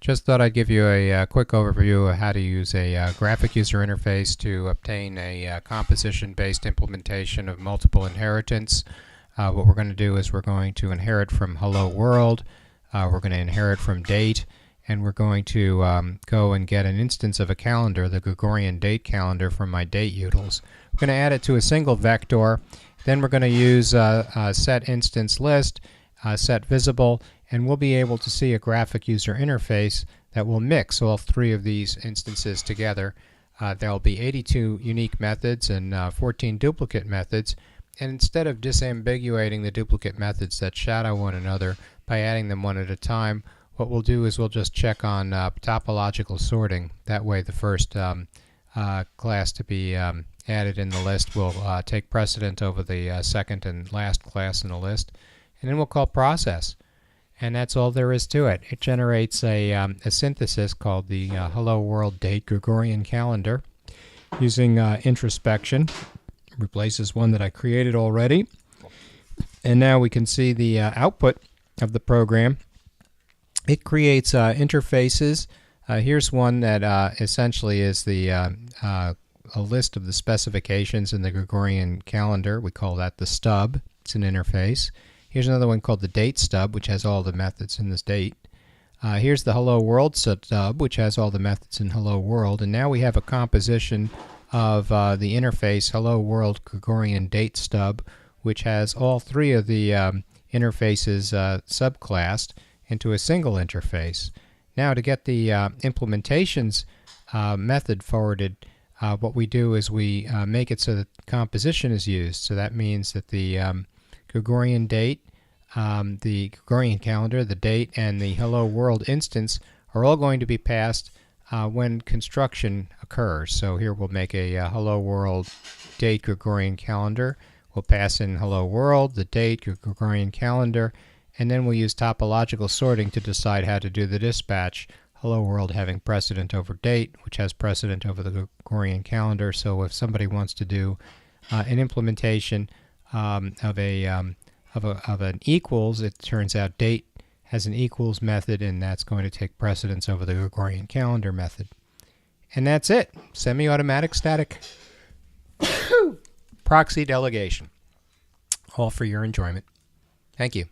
Just thought I'd give you a quick overview of how to use a graphic user interface to obtain a composition-based implementation of multiple inheritance. What we're going to do is we're going to inherit from hello world, we're going to inherit from date, and we're going to go and get an instance of a calendar, the Gregorian date calendar, from my date utils. We're going to add it to a single vector. Then we're going to use set instance list, set visible, and we'll be able to see a graphic user interface that will mix all three of these instances together. There will be 82 unique methods and 14 duplicate methods, and instead of disambiguating the duplicate methods that shadow one another by adding them one at a time, what we'll do is we'll just check on topological sorting. That way the first class to be added in the list will take precedent over the second and last class in the list, and then we'll call process. And that's all there is to it. It generates a synthesis called the Hello World Date Gregorian Calendar using introspection. Replaces one that I created already. And now we can see the output of the program. It creates interfaces. Here's one that essentially is the a list of the specifications in the Gregorian calendar. We call that the stub. It's an interface. Here's another one called the date stub, which has all the methods in this date. Here's the hello world stub, which has all the methods in hello world. And now we have a composition of the interface hello world Gregorian date stub, which has all three of the interfaces subclassed into a single interface. Now to get the implementations method forwarded, what we do is we make it so that composition is used. So that means that the Gregorian date, the Gregorian calendar, the date, and the hello world instance are all going to be passed when construction occurs. So here we'll make a hello world date Gregorian calendar. We'll pass in hello world, the date, Gregorian calendar, and then we'll use topological sorting to decide how to do the dispatch. Hello world having precedent over date, which has precedent over the Gregorian calendar. So if somebody wants to do an implementation of an equals, it turns out date has an equals method, and that's going to take precedence over the Gregorian calendar method. And that's it. Semi-automatic static proxy delegation. All for your enjoyment. Thank you.